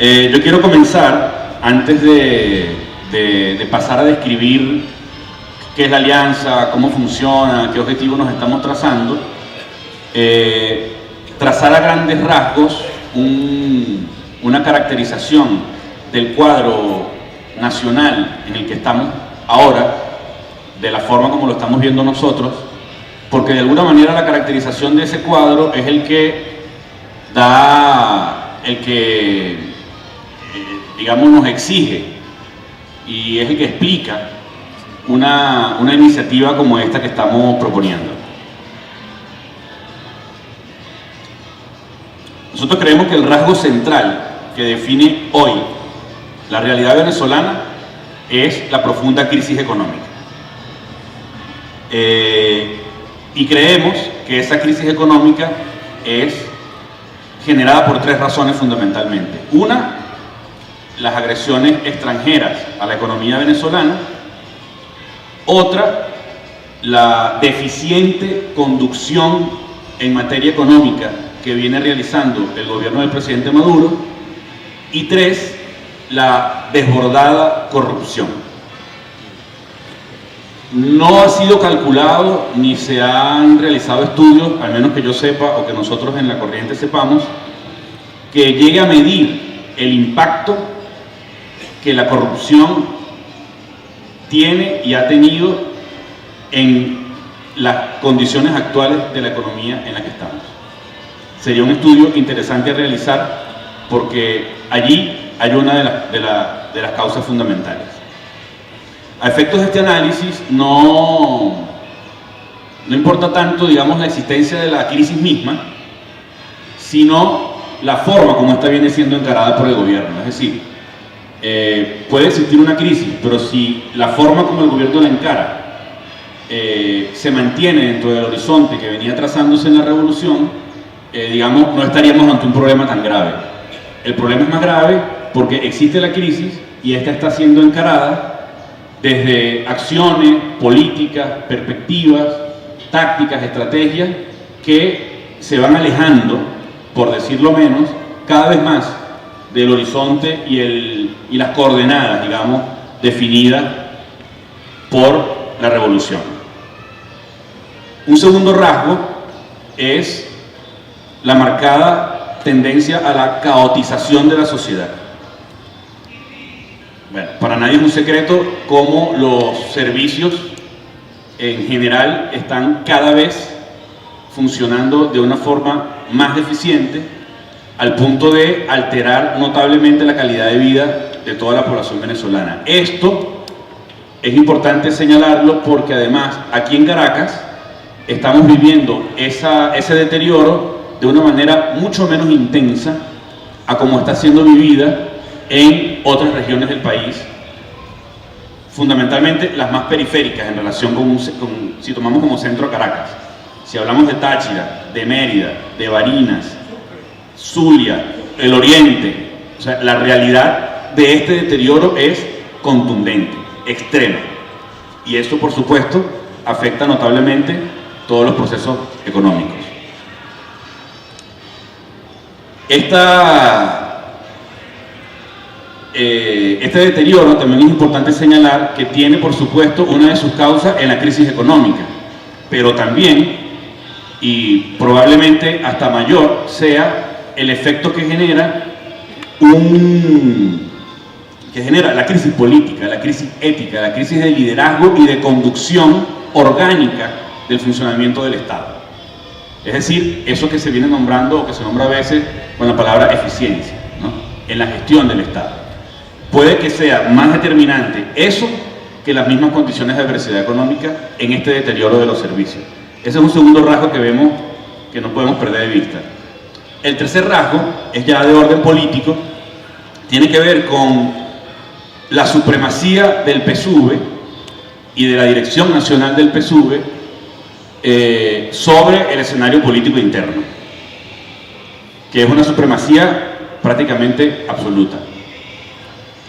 Yo quiero comenzar, antes de pasar a describir qué es la alianza, cómo funciona, qué objetivos nos estamos trazando, trazar a grandes rasgos una caracterización del cuadro nacional en el que estamos ahora, de la forma como lo estamos viendo nosotros, porque de alguna manera la caracterización de ese cuadro es el que digamos, nos exige y es el que explica una iniciativa como esta que estamos proponiendo. Nosotros creemos que el rasgo central que define hoy la realidad venezolana es la profunda crisis económica. Y creemos que esa crisis económica es generada por tres razones fundamentalmente. Una, las agresiones extranjeras a la economía venezolana. Otra, la deficiente conducción en materia económica que viene realizando el gobierno del presidente Maduro. Y tres, la desbordada corrupción. No ha sido calculado ni se han realizado estudios, al menos que yo sepa o que nosotros en La Corriente sepamos, que llegue a medir el impacto que la corrupción tiene y ha tenido en las condiciones actuales de la economía en la que estamos. Sería un estudio interesante a realizar porque allí hay una de las causas fundamentales. A efectos de este análisis no importa tanto, digamos, la existencia de la crisis misma, sino la forma como esta viene siendo encarada por el gobierno. Es decir, puede existir una crisis, pero si la forma como el gobierno la encara se mantiene dentro del horizonte que venía trazándose en la revolución, digamos, no estaríamos ante un problema tan grave. El problema es más grave porque existe la crisis y esta está siendo encarada desde acciones, políticas, perspectivas, tácticas, estrategias que se van alejando, por decirlo menos, cada vez más del horizonte y las coordenadas, digamos, definidas por la revolución. Un segundo rasgo es la marcada tendencia a la caotización de la sociedad. Bueno, para nadie es un secreto cómo los servicios en general están cada vez funcionando de una forma más deficiente, al punto de alterar notablemente la calidad de vida de toda la población venezolana. Esto es importante señalarlo porque además aquí en Caracas estamos viviendo ese deterioro de una manera mucho menos intensa a como está siendo vivida en otras regiones del país, fundamentalmente las más periféricas en relación si tomamos como centro a Caracas. Si hablamos de Táchira, de Mérida, de Barinas, Zulia, el Oriente, o sea, la realidad de este deterioro es contundente, extrema. Y esto, por supuesto, afecta notablemente todos los procesos económicos. Este deterioro también es importante señalar que tiene, por supuesto, una de sus causas en la crisis económica, pero también, y probablemente hasta mayor, sea el efecto que genera la crisis política, la crisis ética, la crisis de liderazgo y de conducción orgánica del funcionamiento del Estado. Es decir, eso que se viene nombrando o que se nombra a veces con la palabra eficiencia, ¿no?, en la gestión del Estado. Puede que sea más determinante eso que las mismas condiciones de adversidad económica en este deterioro de los servicios. Ese es un segundo rasgo que vemos que no podemos perder de vista. El tercer rasgo es ya de orden político, tiene que ver con la supremacía del PSUV y de la dirección nacional del PSUV sobre el escenario político interno, que es una supremacía prácticamente absoluta.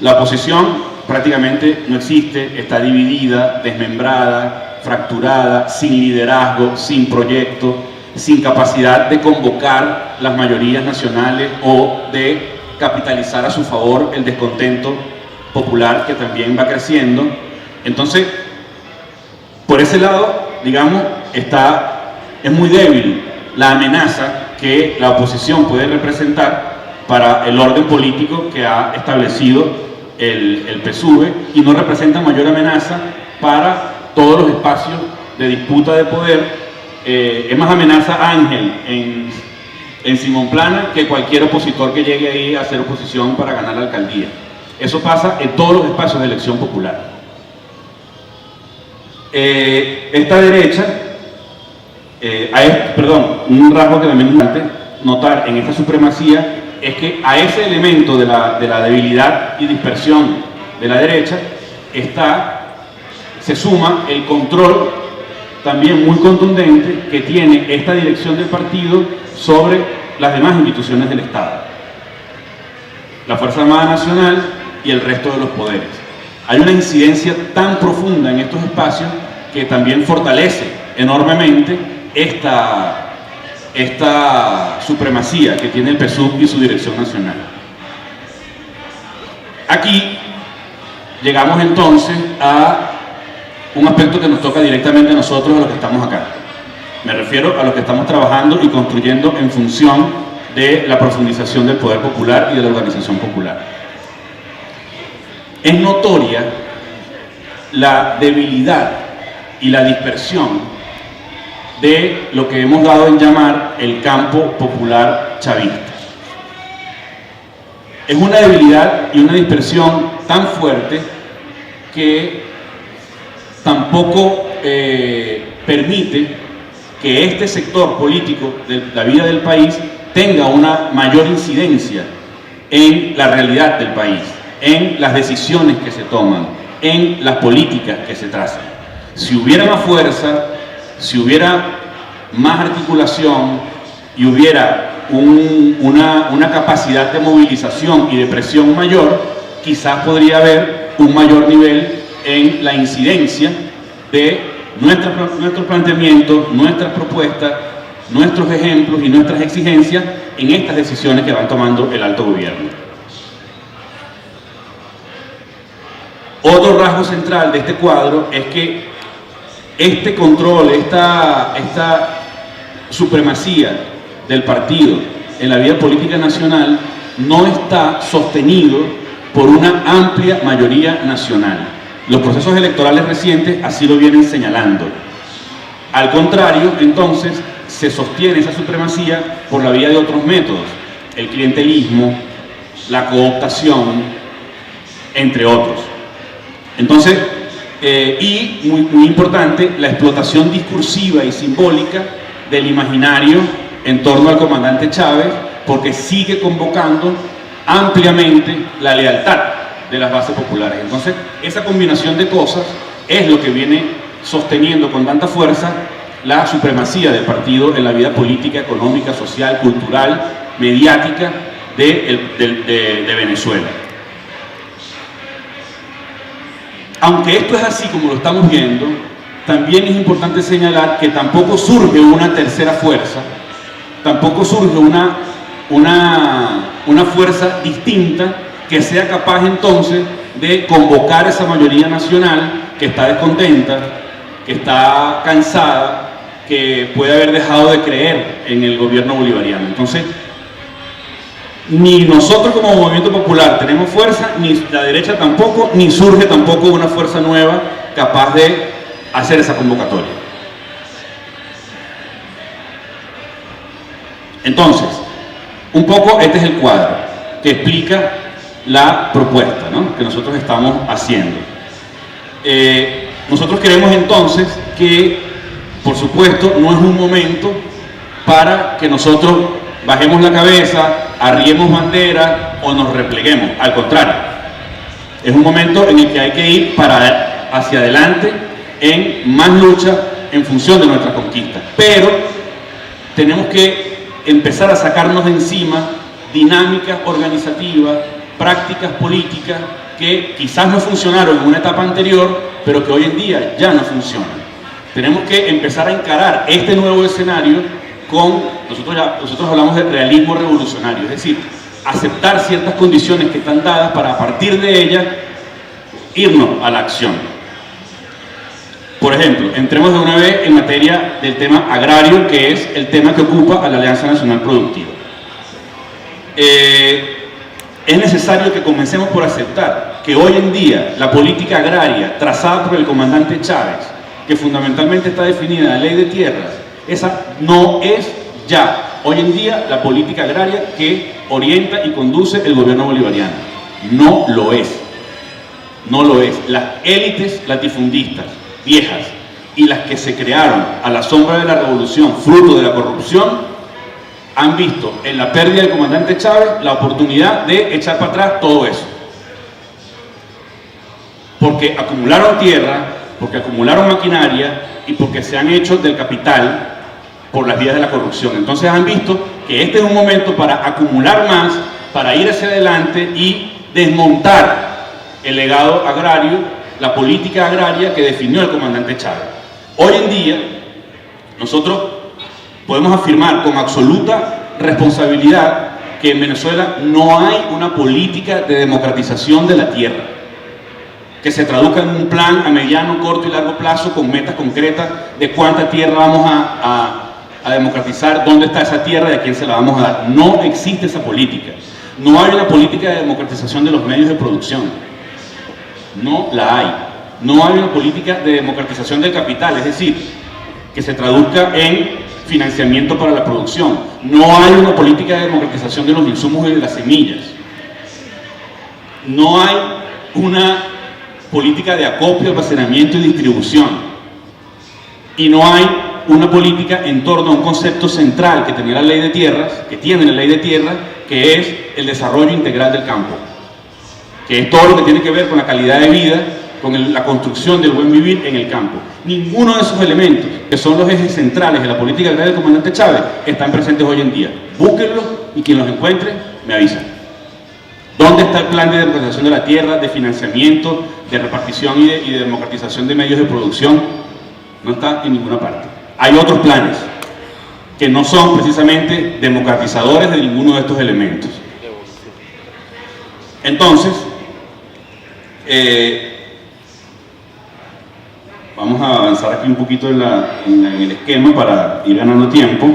La oposición prácticamente no existe, está dividida, desmembrada, fracturada, sin liderazgo, sin proyecto, sin capacidad de convocar las mayorías nacionales o de capitalizar a su favor el descontento popular que también va creciendo. Entonces, por ese lado, digamos, es muy débil la amenaza que la oposición puede representar para el orden político que ha establecido el PSUV, y no representa mayor amenaza para todos los espacios de disputa de poder. Es más amenaza Ángel en Simón Plana que cualquier opositor que llegue ahí a hacer oposición para ganar la alcaldía. Eso pasa en todos los espacios de elección popular. Esta derecha, un rasgo que también es importante notar en esta supremacía es que a ese elemento de la debilidad y dispersión de la derecha se suma el control también muy contundente que tiene esta dirección del partido sobre las demás instituciones del Estado, la Fuerza Armada Nacional y el resto de los poderes. Hay una incidencia tan profunda en estos espacios que también fortalece enormemente esta supremacía que tiene el PSUV y su dirección nacional. Aquí llegamos entonces a un aspecto que nos toca directamente a nosotros, a los que estamos acá. Me refiero a los que estamos trabajando y construyendo en función de la profundización del poder popular y de la organización popular. Es notoria la debilidad y la dispersión de lo que hemos dado en llamar el campo popular chavista. Es una debilidad y una dispersión tan fuerte que tampoco permite que este sector político de la vida del país tenga una mayor incidencia en la realidad del país, en las decisiones que se toman, en las políticas que se trazan. Si hubiera más fuerza, si hubiera más articulación y hubiera una capacidad de movilización y de presión mayor, quizás podría haber un mayor nivel en la incidencia de nuestros planteamientos, nuestras propuestas, nuestros ejemplos y nuestras exigencias en estas decisiones que van tomando el alto gobierno. Otro rasgo central de este cuadro es que este control, esta supremacía del partido en la vida política nacional no está sostenido por una amplia mayoría nacional. Los procesos electorales recientes así lo vienen señalando. Al contrario, entonces, se sostiene esa supremacía por la vía de otros métodos, el clientelismo, la cooptación, entre otros. Entonces, y muy importante, la explotación discursiva y simbólica del imaginario en torno al comandante Chávez, porque sigue convocando ampliamente la lealtad de las bases populares. Entonces, esa combinación de cosas es lo que viene sosteniendo con tanta fuerza la supremacía del partido en la vida política, económica, social, cultural, mediática de Venezuela. Aunque esto es así como lo estamos viendo, también es importante señalar que tampoco surge una tercera fuerza, tampoco surge una fuerza distinta que sea capaz entonces de convocar esa mayoría nacional que está descontenta, que está cansada, que puede haber dejado de creer en el gobierno bolivariano. Entonces, ni nosotros como movimiento popular tenemos fuerza, ni la derecha tampoco, ni surge tampoco una fuerza nueva capaz de hacer esa convocatoria. Entonces, un poco este es el cuadro que explica la propuesta, ¿no?, que nosotros estamos haciendo. Nosotros creemos entonces que, por supuesto, no es un momento para que nosotros bajemos la cabeza, arriemos bandera o nos repleguemos. Al contrario, es un momento en el que hay que ir hacia adelante en más lucha en función de nuestras conquistas. Pero tenemos que empezar a sacarnos de encima dinámicas organizativas, prácticas políticas que quizás no funcionaron en una etapa anterior, pero que hoy en día ya no funcionan. Tenemos que empezar a encarar este nuevo escenario con, nosotros hablamos de realismo revolucionario, es decir, aceptar ciertas condiciones que están dadas para a partir de ellas irnos a la acción. Por ejemplo, entremos de una vez en materia del tema agrario, que es el tema que ocupa a la Alianza Nacional Productiva. Es necesario que comencemos por aceptar que hoy en día la política agraria trazada por el comandante Chávez, que fundamentalmente está definida en la Ley de Tierras, esa no es ya hoy en día la política agraria que orienta y conduce el gobierno bolivariano. No lo es. No lo es. Las élites latifundistas viejas y las que se crearon a la sombra de la revolución, fruto de la corrupción, han visto en la pérdida del comandante Chávez la oportunidad de echar para atrás todo eso. Porque acumularon tierra, porque acumularon maquinaria y porque se han hecho del capital por las vías de la corrupción. Entonces han visto que este es un momento para acumular más, para ir hacia adelante y desmontar el legado agrario, la política agraria que definió el comandante Chávez. Hoy en día, nosotros podemos afirmar con absoluta responsabilidad que en Venezuela no hay una política de democratización de la tierra, que se traduzca en un plan a mediano, corto y largo plazo con metas concretas de cuánta tierra vamos a democratizar, dónde está esa tierra y a quién se la vamos a dar. No existe esa política. No hay una política de democratización de los medios de producción. No la hay. No hay una política de democratización del capital, es decir, que se traduzca en financiamiento para la producción. No hay una política de democratización de los insumos y de las semillas. No hay una política de acopio, almacenamiento y distribución. Y no hay una política en torno a un concepto central que tenía la Ley de Tierras, que tiene la Ley de Tierras, que es el desarrollo integral del campo, que es todo lo que tiene que ver con la calidad de vida, con la construcción del buen vivir en el campo. Ninguno de esos elementos, que son los ejes centrales de la política agraria del comandante Chávez, están presentes hoy en día. Búsquenlos y quien los encuentre, me avisa. ¿Dónde está el plan de democratización de la tierra, de financiamiento, de repartición y de democratización de medios de producción? No está en ninguna parte. Hay otros planes que no son precisamente democratizadores de ninguno de estos elementos. Entonces, vamos a avanzar aquí un poquito en el esquema para ir ganando tiempo.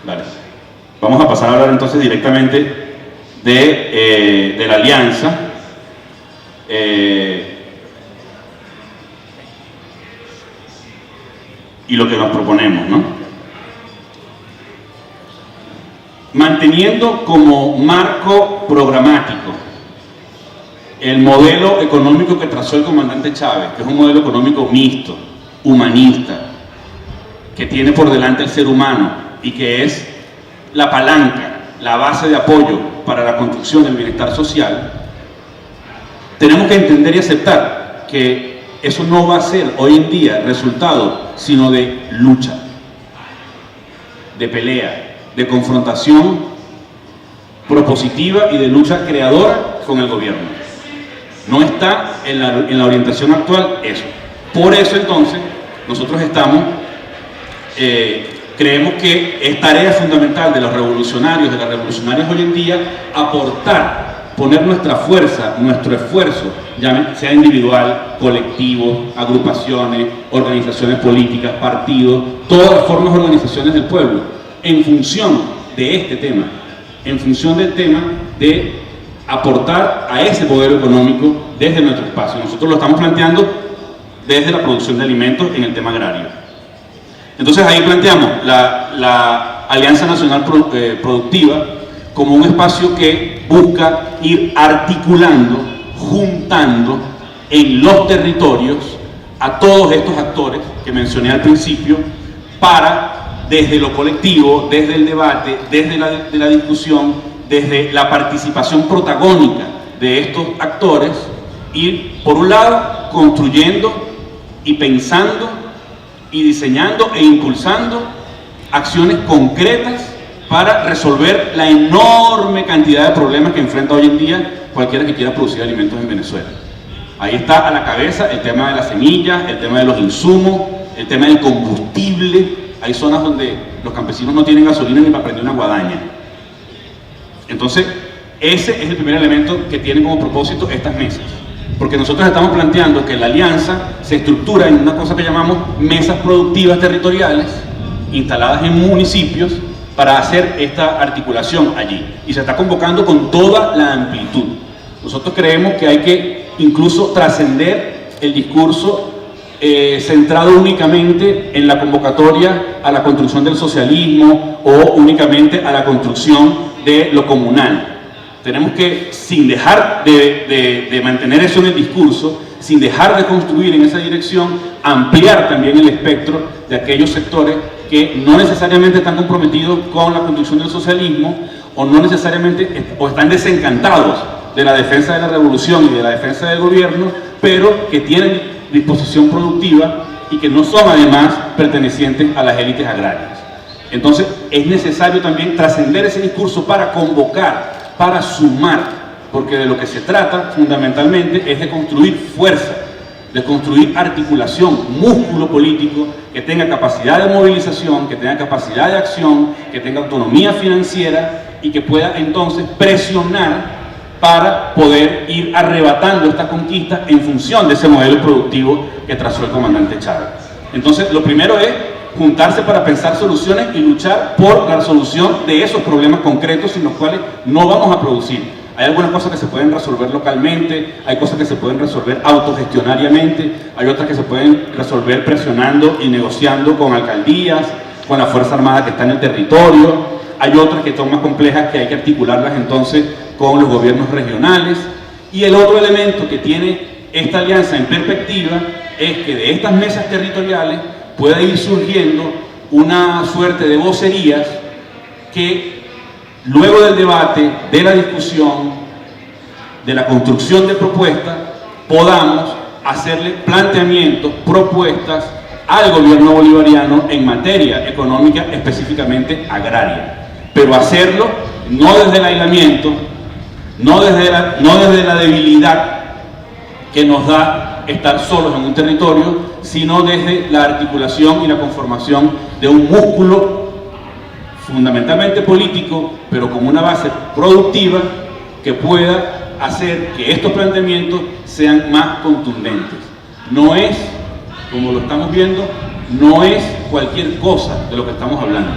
Vale. Vamos a pasar a hablar entonces directamente de la alianza. Y lo que nos proponemos, ¿no? Manteniendo como marco programático el modelo económico que trazó el comandante Chávez, que es un modelo económico mixto, humanista, que tiene por delante el ser humano y que es la palanca, la base de apoyo para la construcción del bienestar social, tenemos que entender y aceptar que eso no va a ser hoy en día resultado sino de lucha, de pelea, de confrontación propositiva y de lucha creadora con el gobierno. No está en la orientación actual eso. Por eso entonces nosotros creemos que es tarea fundamental de los revolucionarios, de las revolucionarias hoy en día, aportar, poner nuestra fuerza, nuestro esfuerzo, sea individual, colectivo, agrupaciones, organizaciones políticas, partidos, todas las formas de organizaciones del pueblo, en función de este tema, en función del tema de aportar a ese modelo económico desde nuestro espacio. Nosotros lo estamos planteando desde la producción de alimentos en el tema agrario. Entonces ahí planteamos la Alianza Nacional Productiva como un espacio que busca ir articulando, juntando en los territorios a todos estos actores que mencioné al principio para, desde lo colectivo, desde el debate, desde la discusión, desde la participación protagónica de estos actores, ir, por un lado, construyendo y pensando y diseñando e impulsando acciones concretas para resolver la enorme cantidad de problemas que enfrenta hoy en día cualquiera que quiera producir alimentos en Venezuela. Ahí está a la cabeza el tema de las semillas, el tema de los insumos, el tema del combustible. Hay zonas donde los campesinos no tienen gasolina ni para prender una guadaña. Entonces, ese es el primer elemento que tienen como propósito estas mesas. Porque nosotros estamos planteando que la alianza se estructura en una cosa que llamamos mesas productivas territoriales, instaladas en municipios, para hacer esta articulación allí. Y se está convocando con toda la amplitud. Nosotros creemos que hay que incluso trascender el discurso centrado únicamente en la convocatoria a la construcción del socialismo o únicamente a la construcción de lo comunal. Tenemos que, sin dejar de mantener eso en el discurso, sin dejar de construir en esa dirección, ampliar también el espectro de aquellos sectores que no necesariamente están comprometidos con la construcción del socialismo o no necesariamente o están desencantados de la defensa de la revolución y de la defensa del gobierno, pero que tienen disposición productiva y que no son además pertenecientes a las élites agrarias. Entonces es necesario también trascender ese discurso para convocar, para sumar, porque de lo que se trata fundamentalmente es de construir fuerza, de construir articulación, músculo político que tenga capacidad de movilización, que tenga capacidad de acción, que tenga autonomía financiera y que pueda entonces presionar para poder ir arrebatando esta conquista en función de ese modelo productivo que trazó el comandante Chávez. Entonces, lo primero es juntarse para pensar soluciones y luchar por la resolución de esos problemas concretos sin los cuales no vamos a producir. Hay algunas cosas que se pueden resolver localmente, hay cosas que se pueden resolver autogestionariamente, hay otras que se pueden resolver presionando y negociando con alcaldías, con la Fuerza Armada que está en el territorio, hay otras que son más complejas que hay que articularlas entonces con los gobiernos regionales. Y el otro elemento que tiene esta alianza en perspectiva es que de estas mesas territoriales pueda ir surgiendo una suerte de vocerías que luego del debate, de la discusión, de la construcción de propuestas, podamos hacerle planteamientos, propuestas al gobierno bolivariano en materia económica, específicamente agraria. Pero hacerlo no desde el aislamiento, no desde la debilidad que nos da estar solos en un territorio, sino desde la articulación y la conformación de un músculo fundamentalmente político, pero con una base productiva que pueda hacer que estos planteamientos sean más contundentes. No es, como lo estamos viendo, no es cualquier cosa de lo que estamos hablando.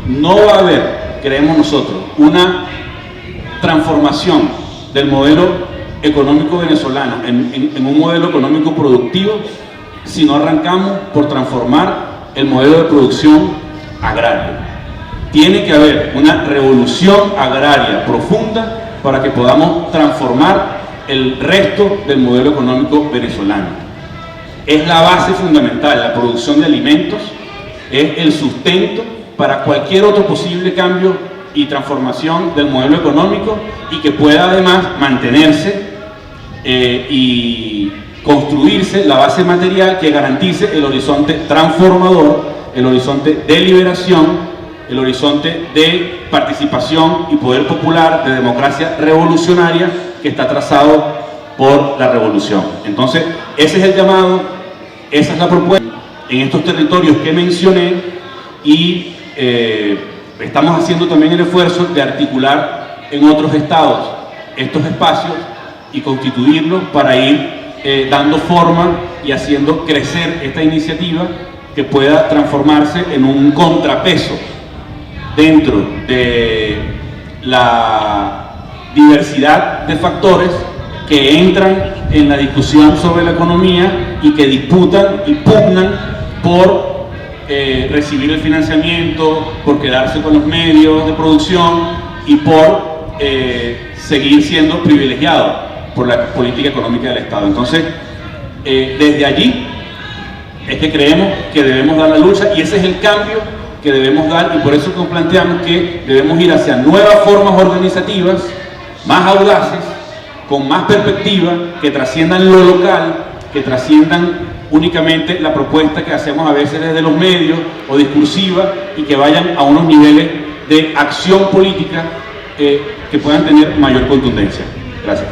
No va a haber, creemos nosotros, una transformación del modelo económico venezolano en un modelo económico productivo si no arrancamos por transformar el modelo de producción agrario. Tiene que haber una revolución agraria profunda para que podamos transformar el resto del modelo económico venezolano. Es la base fundamental, la producción de alimentos, es el sustento para cualquier otro posible cambio y transformación del modelo económico y que pueda además mantenerse y construirse la base material que garantice el horizonte transformador, el horizonte de liberación, el horizonte de participación y poder popular, de democracia revolucionaria que está trazado por la revolución. Entonces, ese es el llamado, esa es la propuesta en estos territorios que mencioné y estamos haciendo también el esfuerzo de articular en otros estados estos espacios y constituirlos para ir dando forma y haciendo crecer esta iniciativa que pueda transformarse en un contrapeso dentro de la diversidad de factores que entran en la discusión sobre la economía y que disputan y pugnan por recibir el financiamiento, por quedarse con los medios de producción y por seguir siendo privilegiados por la política económica del Estado. Entonces, desde allí es que creemos que debemos dar la lucha y ese es el cambio que debemos dar y por eso nos planteamos que debemos ir hacia nuevas formas organizativas, más audaces, con más perspectiva, que trasciendan lo local, que trasciendan únicamente la propuesta que hacemos a veces desde los medios o discursiva y que vayan a unos niveles de acción política que puedan tener mayor contundencia. Gracias.